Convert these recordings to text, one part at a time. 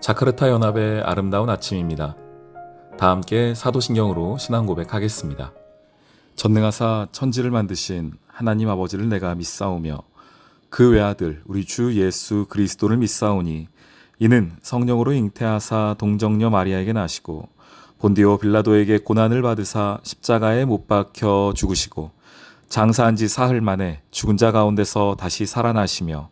자카르타 연합의 아름다운 아침입니다. 다 함께 사도신경으로 신앙 고백하겠습니다. 전능하사 천지를 만드신 하나님 아버지를 내가 믿사오며 그 외아들 우리 주 예수 그리스도를 믿사오니 이는 성령으로 잉태하사 동정녀 마리아에게 나시고 본디오 빌라도에게 고난을 받으사 십자가에 못 박혀 죽으시고 장사한 지 사흘 만에 죽은 자 가운데서 다시 살아나시며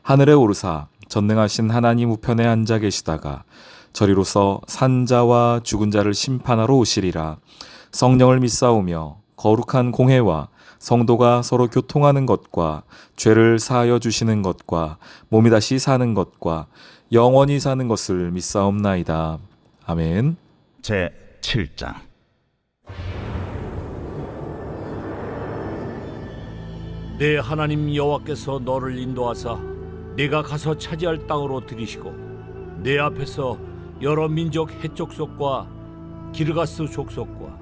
하늘에 오르사 전능하신 하나님 우편에 앉아 계시다가 저리로서 산자와 죽은 자를 심판하러 오시리라. 성령을 믿사오며 거룩한 공회와 성도가 서로 교통하는 것과 죄를 사하여 주시는 것과 몸이 다시 사는 것과 영원히 사는 것을 믿사옵나이다. 아멘. 제 7장. 내 하나님 여호와께서 너를 인도하사 네가 가서 차지할 땅으로 들이시고 내 앞에서 여러 민족 헷 족속과 기르가스 족속과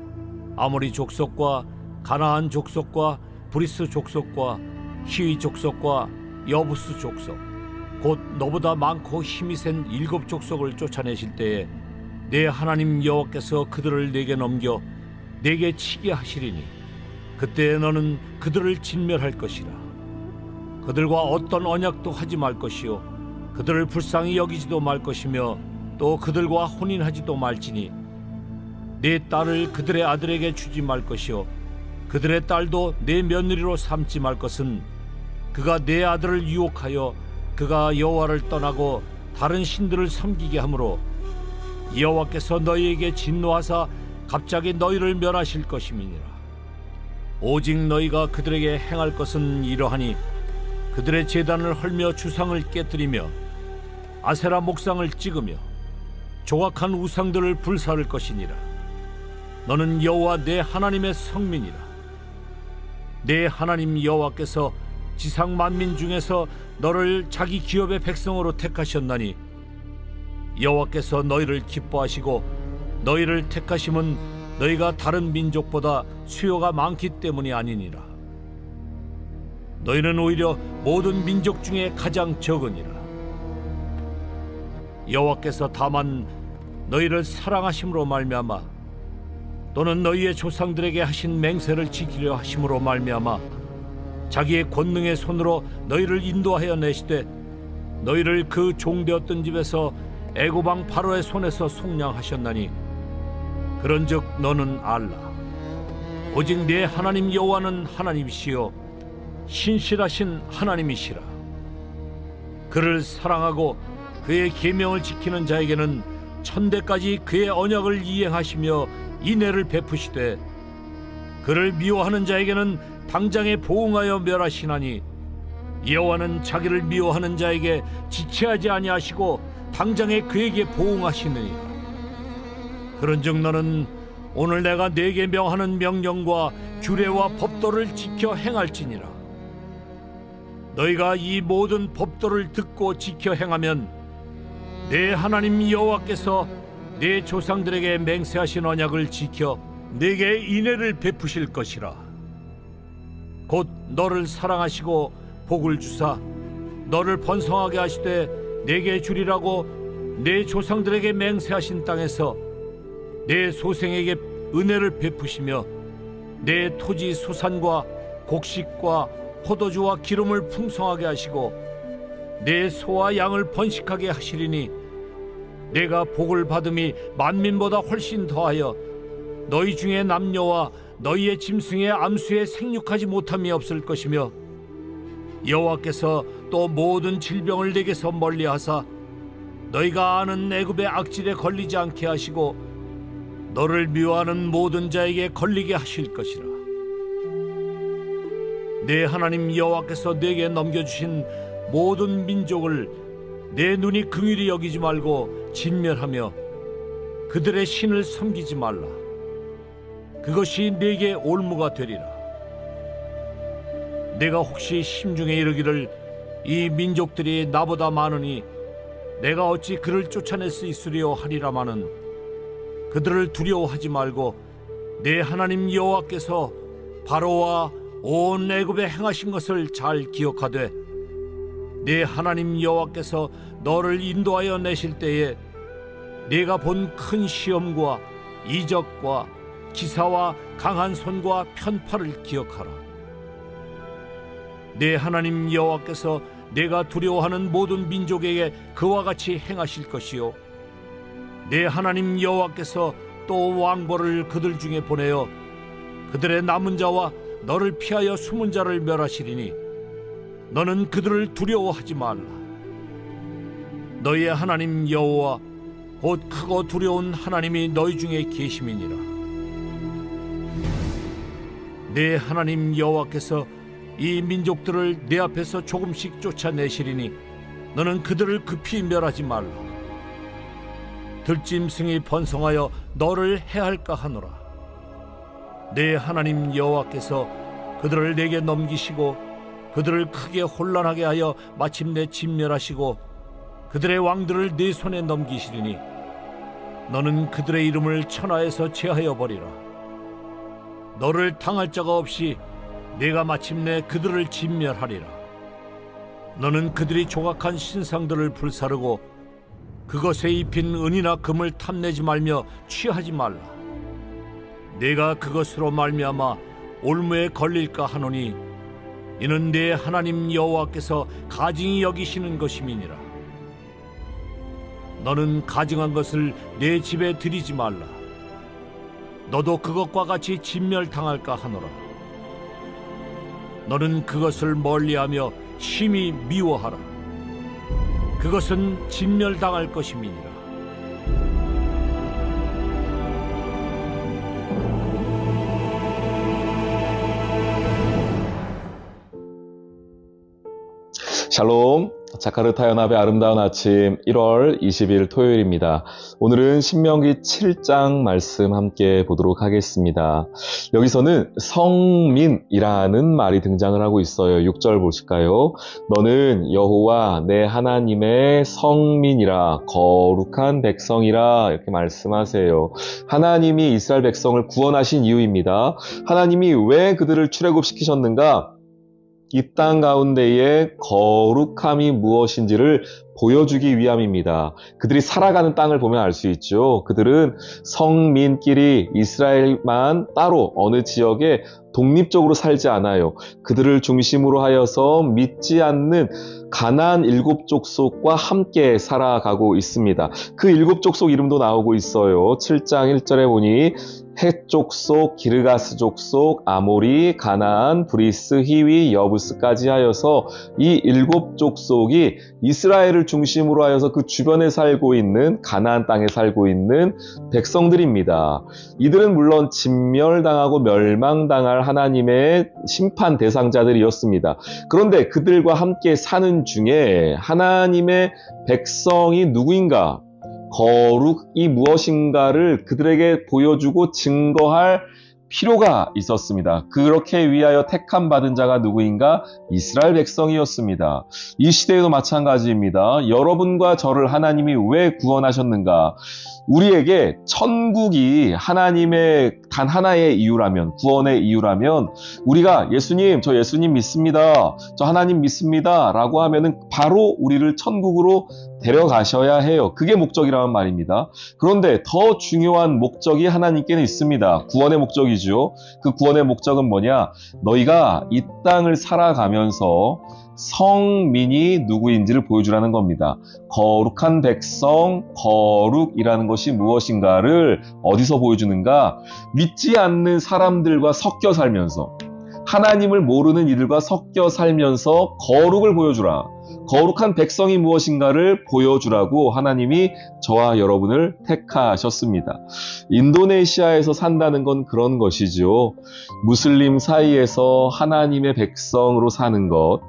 아모리 족속과 가나안 족속과 브리스 족속과 히위 족속과 여부스 족속 곧 너보다 많고 힘이 센 7 족속을 쫓아내실 때에 내 하나님 여호와께서 그들을 내게 넘겨 내게 치게 하시리니 그때 너는 그들을 진멸할 것이라. 그들과 어떤 언약도 하지 말 것이요 그들을 불쌍히 여기지도 말 것이며 또 그들과 혼인하지도 말지니 내 딸을 그들의 아들에게 주지 말 것이요 그들의 딸도 내 며느리로 삼지 말 것은 그가 내 아들을 유혹하여 그가 여호와를 떠나고 다른 신들을 섬기게 하므로 여호와께서 너희에게 진노하사 갑자기 너희를 멸하실 것임이니라. 오직 너희가 그들에게 행할 것은 이러하니 그들의 제단을 헐며 주상을 깨뜨리며 아세라 목상을 찍으며 조각한 우상들을 불사를 것이니라. 너는 여호와 내 하나님의 성민이라. 내 하나님 여호와께서 지상 만민 중에서 너를 자기 기업의 백성으로 택하셨나니 여호와께서 너희를 기뻐하시고 너희를 택하심은 너희가 다른 민족보다 수요가 많기 때문이 아니니라. 너희는 오히려 모든 민족 중에 가장 적으니라. 여호와께서 다만 너희를 사랑하심으로 말미암아 또는 너희의 조상들에게 하신 맹세를 지키려 하심으로 말미암아 자기의 권능의 손으로 너희를 인도하여 내시되 너희를 그 종되었던 집에서 애굽 왕 바로의 손에서 속량하셨나니 그런즉 너는 알라. 오직 내 하나님 여호와는 하나님이시요 신실하신 하나님이시라. 그를 사랑하고 그의 계명을 지키는 자에게는 천대까지 그의 언약을 이행하시며 인애를 베푸시되 그를 미워하는 자에게는 당장에 보응하여 멸하시나니 여호와는 자기를 미워하는 자에게 지체하지 아니하시고 당장에 그에게 보응하시느니라. 그런즉 너는 오늘 내가 네게 명하는 명령과 규례와 법도를 지켜 행할지니라. 너희가 이 모든 법도를 듣고 지켜 행하면 내 하나님 여호와께서 내 조상들에게 맹세하신 언약을 지켜 네게 인애를 베푸실 것이라. 곧 너를 사랑하시고 복을 주사 너를 번성하게 하시되 내게 주리라고 내 조상들에게 맹세하신 땅에서 내 소생에게 은혜를 베푸시며 내 토지 소산과 곡식과 포도주와 기름을 풍성하게 하시고 내 소와 양을 번식하게 하시리니 내가 복을 받음이 만민보다 훨씬 더하여 너희 중에 남녀와 너희의 짐승의 암수에 생육하지 못함이 없을 것이며 여호와께서 또 모든 질병을 내게서 멀리하사 너희가 아는 애굽의 악질에 걸리지 않게 하시고 너를 미워하는 모든 자에게 걸리게 하실 것이라. 내 하나님 여호와께서 내게 넘겨주신 모든 민족을 내 눈이 긍휼히 여기지 말고 진멸하며 그들의 신을 섬기지 말라. 그것이 내게 올무가 되리라. 내가 혹시 심중에 이르기를 이 민족들이 나보다 많으니 내가 어찌 그를 쫓아낼 수 있으리요 하리라마는 그들을 두려워하지 말고 내 하나님 여호와께서 바로와 온 애굽에 행하신 것을 잘 기억하되 내 하나님 여호와께서 너를 인도하여 내실 때에 네가 본 큰 시험과 이적과 기사와 강한 손과 편팔을 기억하라. 내 하나님 여호와께서 내가 두려워하는 모든 민족에게 그와 같이 행하실 것이요, 내 하나님 여호와께서 또 왕벌을 그들 중에 보내어 그들의 남은 자와 너를 피하여 숨은 자를 멸하시리니 너는 그들을 두려워하지 말라. 너희의 하나님 여호와 곧 크고 두려운 하나님이 너희 중에 계심이니라. 내 하나님 여호와께서 이 민족들을 내 앞에서 조금씩 쫓아내시리니 너는 그들을 급히 멸하지 말라. 들짐승이 번성하여 너를 해할까 하노라. 내 하나님 여호와께서 그들을 내게 넘기시고 그들을 크게 혼란하게 하여 마침내 진멸하시고 그들의 왕들을 네 손에 넘기시리니 너는 그들의 이름을 천하에서 제하여 버리라. 너를 당할 자가 없이 내가 마침내 그들을 진멸하리라. 너는 그들이 조각한 신상들을 불사르고 그것에 입힌 은이나 금을 탐내지 말며 취하지 말라. 내가 그것으로 말미암아 올무에 걸릴까 하노니 이는 내 하나님 여호와께서 가증히 여기시는 것임이니라. 너는 가증한 것을 내 집에 들이지 말라. 너도 그것과 같이 진멸당할까 하노라. 너는 그것을 멀리하며 심히 미워하라. 그것은 진멸당할 것임이니라. 샬롬, 자카르타 연합의 아름다운 아침 1월 20일 토요일입니다. 오늘은 신명기 7장 말씀 함께 보도록 하겠습니다. 여기서는 성민이라는 말이 등장을 하고 있어요. 6절 보실까요? 너는 여호와 내 하나님의 성민이라, 거룩한 백성이라, 이렇게 말씀하세요. 하나님이 이스라엘 백성을 구원하신 이유입니다. 하나님이 왜 그들을 출애굽시키셨는가? 이 땅 가운데의 거룩함이 무엇인지를 보여주기 위함입니다. 그들이 살아가는 땅을 보면 알 수 있죠. 그들은 성민끼리 이스라엘만 따로 어느 지역에 독립적으로 살지 않아요. 그들을 중심으로 하여서 믿지 않는 가나안 7족속과 함께 살아가고 있습니다. 그 7족속 이름도 나오고 있어요. 7장 1절에 보니 헷 족속, 기르가스 족속, 아모리, 가나안, 브리스, 히위, 여부스까지 하여서 이 7족속이 이스라엘을 중심으로 하여서 그 주변에 살고 있는 가나안 땅에 살고 있는 백성들입니다. 이들은 물론 진멸당하고 멸망당할 하나님의 심판 대상자들이었습니다. 그런데 그들과 함께 사는 중에 하나님의 백성이 누구인가? 거룩이 무엇인가를 그들에게 보여주고 증거할 필요가 있었습니다. 그렇게 위하여 택함 받은 자가 누구인가? 이스라엘 백성이었습니다. 이 시대에도 마찬가지입니다. 여러분과 저를 하나님이 왜 구원하셨는가? 우리에게 천국이 하나님의 단 하나의 이유라면, 구원의 이유라면, 우리가 예수님, 저 예수님 믿습니다, 저 하나님 믿습니다 라고 하면은 바로 우리를 천국으로 데려가셔야 해요. 그게 목적이라는 말입니다. 그런데 더 중요한 목적이 하나님께는 있습니다. 구원의 목적이죠. 그 구원의 목적은 뭐냐? 너희가 이 땅을 살아가면서 성민이 누구인지를 보여주라는 겁니다. 거룩한 백성, 거룩이라는 것이 무엇인가를 어디서 보여주는가? 믿지 않는 사람들과 섞여 살면서, 하나님을 모르는 이들과 섞여 살면서 거룩을 보여주라. 거룩한 백성이 무엇인가를 보여주라고 하나님이 저와 여러분을 택하셨습니다. 인도네시아에서 산다는 건 그런 것이죠. 무슬림 사이에서 하나님의 백성으로 사는 것,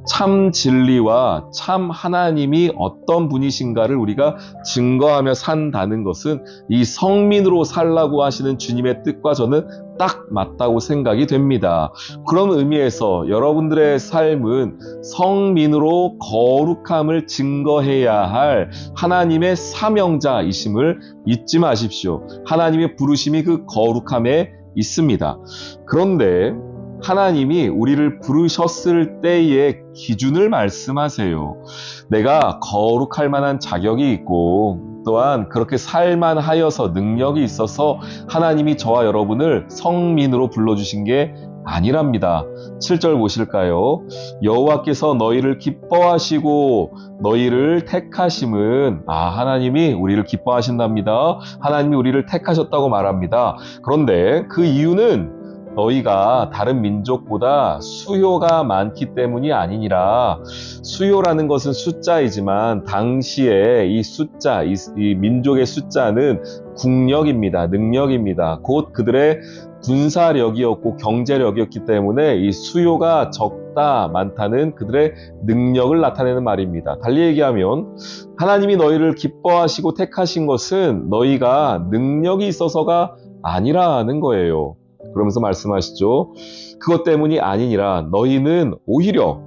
참 진리와 참 하나님이 어떤 분이신가를 우리가 증거하며 산다는 것은 이 성민으로 살라고 하시는 주님의 뜻과 저는 딱 맞다고 생각이 됩니다. 그런 의미에서 여러분들의 삶은 성민으로 거룩함을 증거해야 할 하나님의 사명자이심을 잊지 마십시오. 하나님의 부르심이 그 거룩함에 있습니다. 그런데 하나님이 우리를 부르셨을 때의 기준을 말씀하세요. 내가 거룩할 만한 자격이 있고 또한 그렇게 살만하여서 능력이 있어서 하나님이 저와 여러분을 성민으로 불러주신 게 아니랍니다. 7절 보실까요? 여호와께서 너희를 기뻐하시고 너희를 택하심은 하나님이 우리를 기뻐하신답니다. 하나님이 우리를 택하셨다고 말합니다. 그런데 그 이유는 너희가 다른 민족보다 수요가 많기 때문이 아니니라. 수요라는 것은 숫자이지만 당시에 이 숫자, 이 민족의 숫자는 국력입니다. 능력입니다. 곧 그들의 군사력이었고 경제력이었기 때문에 이 수요가 적다, 많다는 그들의 능력을 나타내는 말입니다. 달리 얘기하면 하나님이 너희를 기뻐하시고 택하신 것은 너희가 능력이 있어서가 아니라는 거예요. 그러면서 말씀하시죠. 그것 때문이 아니니라 너희는 오히려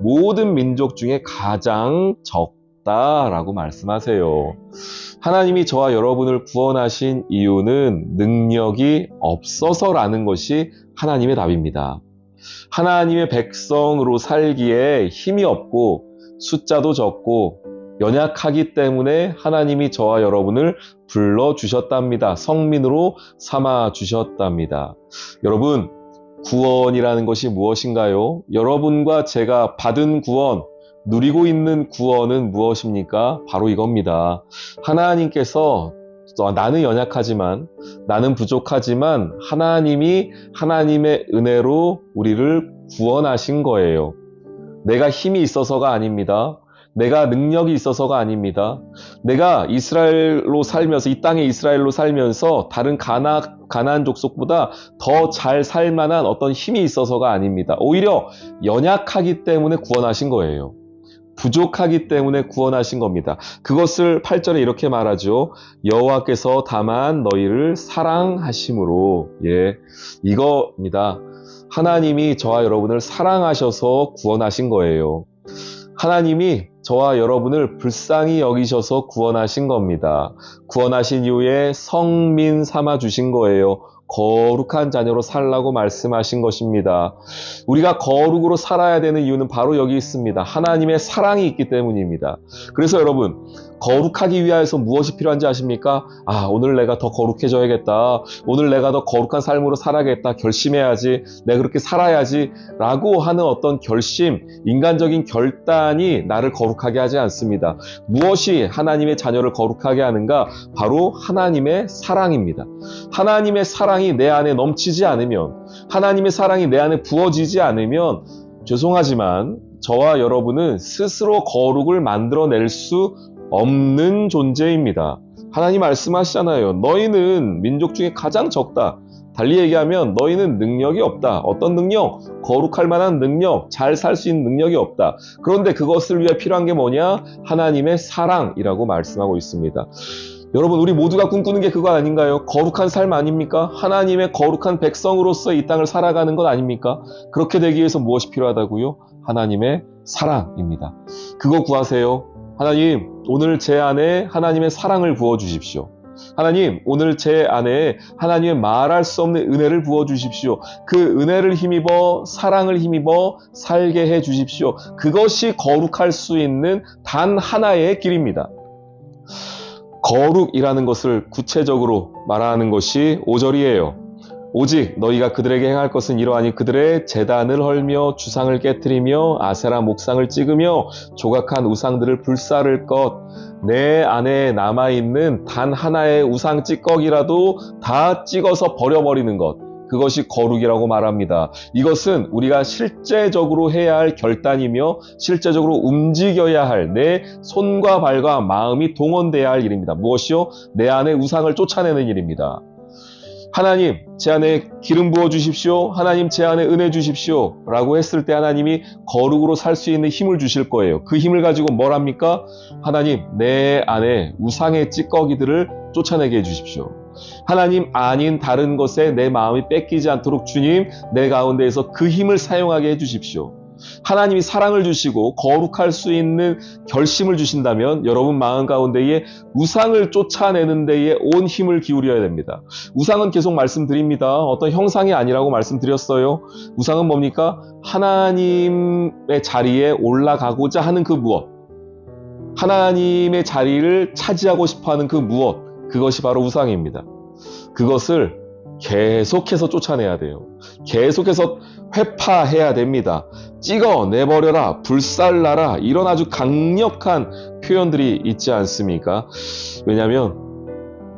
모든 민족 중에 가장 적다라고 말씀하세요. 하나님이 저와 여러분을 구원하신 이유는 능력이 없어서라는 것이 하나님의 답입니다. 하나님의 백성으로 살기에 힘이 없고 숫자도 적고 연약하기 때문에 하나님이 저와 여러분을 불러주셨답니다. 성민으로 삼아주셨답니다. 여러분, 구원이라는 것이 무엇인가요? 여러분과 제가 받은 구원, 누리고 있는 구원은 무엇입니까? 바로 이겁니다. 하나님께서 나는 연약하지만, 나는 부족하지만 하나님이 하나님의 은혜로 우리를 구원하신 거예요. 내가 힘이 있어서가 아닙니다. 내가 능력이 있어서가 아닙니다. 내가 이스라엘로 살면서 이 땅에 이스라엘로 살면서 다른 가나안 족속보다 더 잘 살만한 어떤 힘이 있어서가 아닙니다. 오히려 연약하기 때문에 구원하신 거예요. 부족하기 때문에 구원하신 겁니다. 그것을 8절에 이렇게 말하죠. 여호와께서 다만 너희를 사랑하심으로. 이겁니다. 하나님이 저와 여러분을 사랑하셔서 구원하신 거예요. 하나님이 저와 여러분을 불쌍히 여기셔서 구원하신 겁니다. 구원하신 이후에 성민 삼아 주신 거예요. 거룩한 자녀로 살라고 말씀하신 것입니다. 우리가 거룩으로 살아야 되는 이유는 바로 여기 있습니다. 하나님의 사랑이 있기 때문입니다. 그래서 여러분, 거룩하기 위하여서 무엇이 필요한지 아십니까? 오늘 내가 더 거룩해져야겠다. 오늘 내가 더 거룩한 삶으로 살아야겠다. 결심해야지. 내가 그렇게 살아야지. 라고 하는 어떤 결심, 인간적인 결단이 나를 거룩하게 하지 않습니다. 무엇이 하나님의 자녀를 거룩하게 하는가? 바로 하나님의 사랑입니다. 하나님의 사랑이 내 안에 넘치지 않으면, 하나님의 사랑이 내 안에 부어지지 않으면, 죄송하지만 저와 여러분은 스스로 거룩을 만들어낼 수 없는 존재입니다. 하나님 말씀하시잖아요. 너희는 민족 중에 가장 적다. 달리 얘기하면 너희는 능력이 없다. 어떤 능력? 거룩할 만한 능력, 잘 살 수 있는 능력이 없다. 그런데 그것을 위해 필요한 게 뭐냐? 하나님의 사랑이라고 말씀하고 있습니다. 여러분, 우리 모두가 꿈꾸는 게 그거 아닌가요? 거룩한 삶 아닙니까? 하나님의 거룩한 백성으로서 이 땅을 살아가는 것 아닙니까? 그렇게 되기 위해서 무엇이 필요하다고요? 하나님의 사랑입니다. 그거 구하세요. 하나님, 오늘 제 안에 하나님의 사랑을 부어주십시오. 하나님, 오늘 제 안에 하나님의 말할 수 없는 은혜를 부어주십시오. 그 은혜를 힘입어, 사랑을 힘입어 살게 해주십시오. 그것이 거룩할 수 있는 단 하나의 길입니다. 거룩이라는 것을 구체적으로 말하는 것이 5절이에요. 오직 너희가 그들에게 행할 것은 이러하니 그들의 제단을 헐며 주상을 깨트리며 아세라 목상을 찍으며 조각한 우상들을 불사를 것. 내 안에 남아있는 단 하나의 우상 찌꺼기라도 다 찍어서 버려버리는 것. 그것이 거룩이라고 말합니다. 이것은 우리가 실제적으로 해야 할 결단이며 실제적으로 움직여야 할 내 손과 발과 마음이 동원돼야 할 일입니다. 무엇이요? 내 안에 우상을 쫓아내는 일입니다. 하나님, 제 안에 기름 부어 주십시오. 하나님, 제 안에 은혜 주십시오. 라고 했을 때 하나님이 거룩으로 살 수 있는 힘을 주실 거예요. 그 힘을 가지고 뭘 합니까? 하나님, 내 안에 우상의 찌꺼기들을 쫓아내게 해주십시오. 하나님 아닌 다른 것에 내 마음이 뺏기지 않도록 주님, 내 가운데에서 그 힘을 사용하게 해주십시오. 하나님이 사랑을 주시고 거룩할 수 있는 결심을 주신다면 여러분 마음 가운데에 우상을 쫓아내는 데에 온 힘을 기울여야 됩니다. 우상은 계속 말씀드립니다. 어떤 형상이 아니라고 말씀드렸어요. 우상은 뭡니까? 하나님의 자리에 올라가고자 하는 그 무엇. 하나님의 자리를 차지하고 싶어하는 그 무엇, 그것이 바로 우상입니다. 그것을 계속해서 쫓아내야 돼요. 계속해서 회파해야 됩니다. 찍어내버려라, 불살라라, 이런 아주 강력한 표현들이 있지 않습니까? 왜냐하면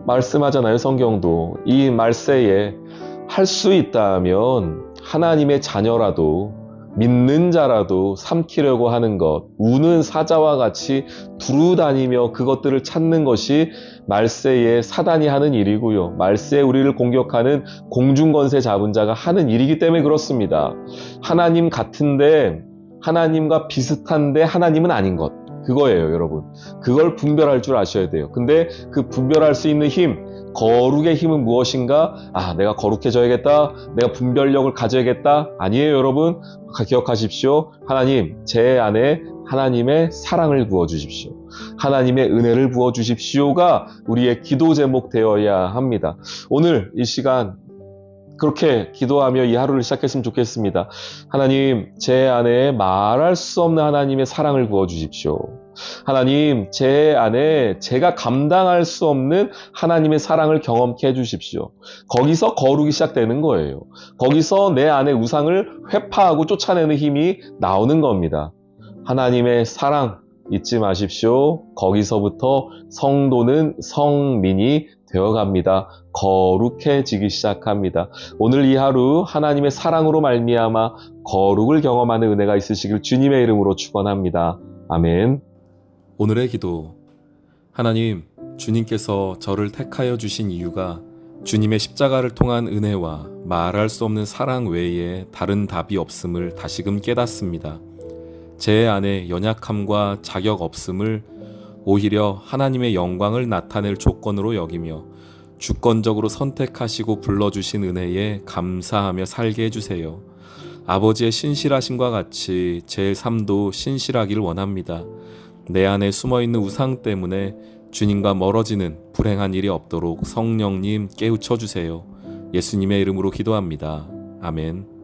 말씀하잖아요. 성경도 이 말세에 할 수 있다면 하나님의 자녀라도 믿는 자라도 삼키려고 하는 것, 우는 사자와 같이 두루다니며 그것들을 찾는 것이 말세에 사단이 하는 일이고요. 말세에 우리를 공격하는 공중권세 잡은 자가 하는 일이기 때문에 그렇습니다. 하나님 같은데, 하나님과 비슷한데 하나님은 아닌 것, 그거예요, 여러분. 그걸 분별할 줄 아셔야 돼요. 근데 그 분별할 수 있는 힘, 거룩의 힘은 무엇인가? 내가 거룩해져야겠다. 내가 분별력을 가져야겠다. 아니에요, 여러분. 기억하십시오. 하나님, 제 안에 하나님의 사랑을 부어주십시오. 하나님의 은혜를 부어주십시오가 우리의 기도 제목 되어야 합니다. 오늘 이 시간 그렇게 기도하며 이 하루를 시작했으면 좋겠습니다. 하나님, 제 안에 말할 수 없는 하나님의 사랑을 부어주십시오. 하나님, 제 안에 제가 감당할 수 없는 하나님의 사랑을 경험케 해주십시오. 거기서 거룩이 시작되는 거예요. 거기서 내 안에 우상을 회파하고 쫓아내는 힘이 나오는 겁니다. 하나님의 사랑 잊지 마십시오. 거기서부터 성도는 성민이 되어갑니다. 거룩해지기 시작합니다. 오늘 이 하루 하나님의 사랑으로 말미암아 거룩을 경험하는 은혜가 있으시길 주님의 이름으로 축원합니다. 아멘. 오늘의 기도. 하나님, 주님께서 저를 택하여 주신 이유가 주님의 십자가를 통한 은혜와 말할 수 없는 사랑 외에 다른 답이 없음을 다시금 깨닫습니다. 제 안에 연약함과 자격 없음을 오히려 하나님의 영광을 나타낼 조건으로 여기며 주권적으로 선택하시고 불러주신 은혜에 감사하며 살게 해주세요. 아버지의 신실하심과 같이 제 삶도 신실하길 원합니다. 내 안에 숨어있는 우상 때문에 주님과 멀어지는 불행한 일이 없도록 성령님 깨우쳐 주세요. 예수님의 이름으로 기도합니다. 아멘.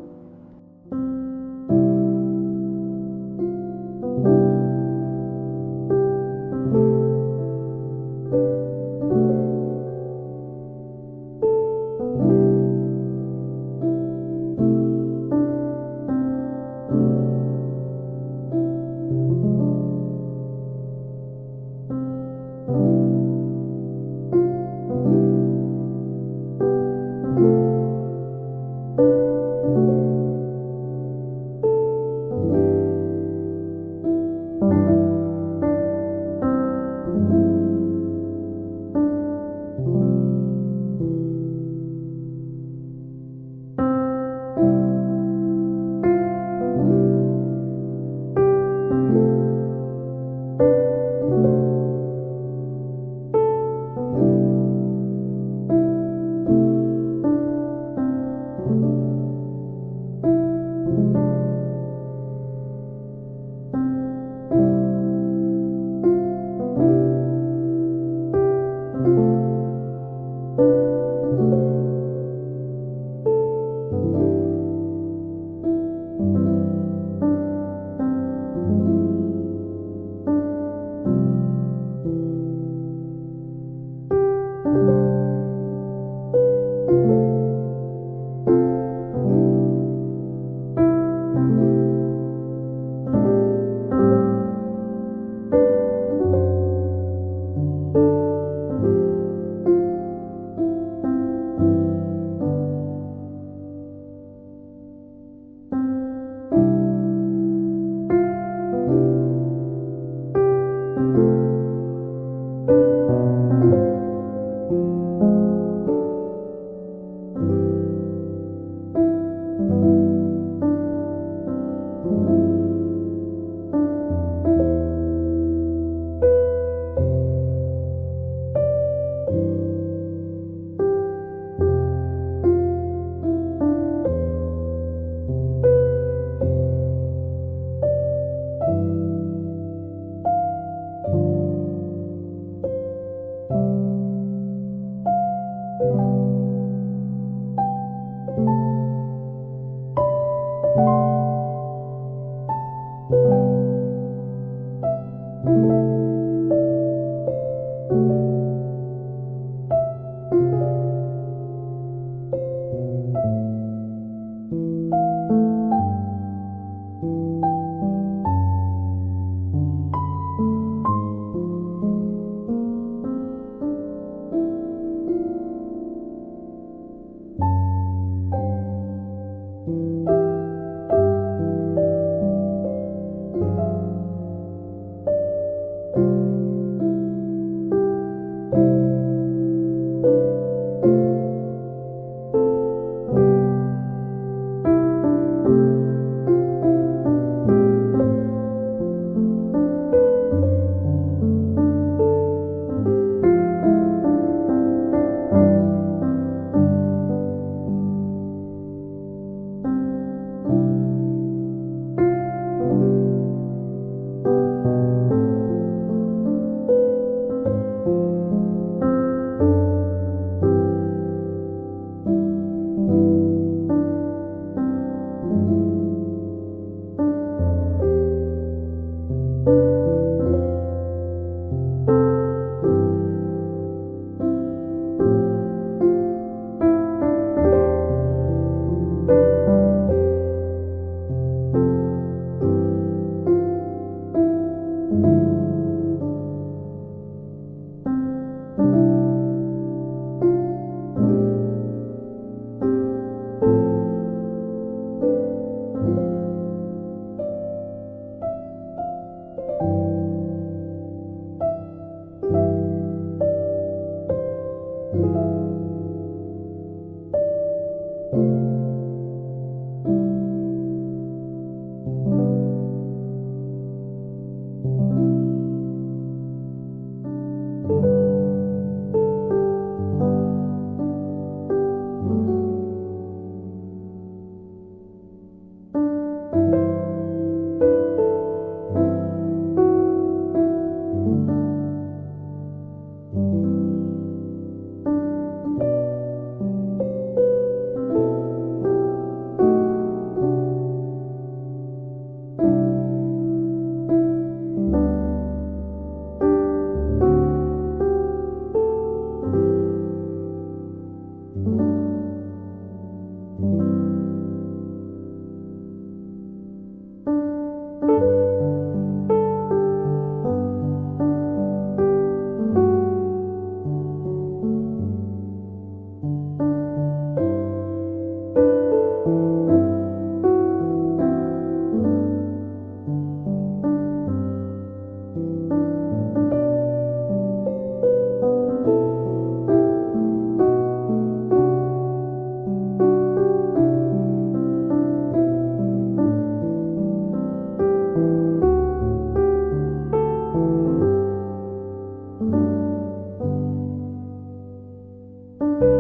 있습니다.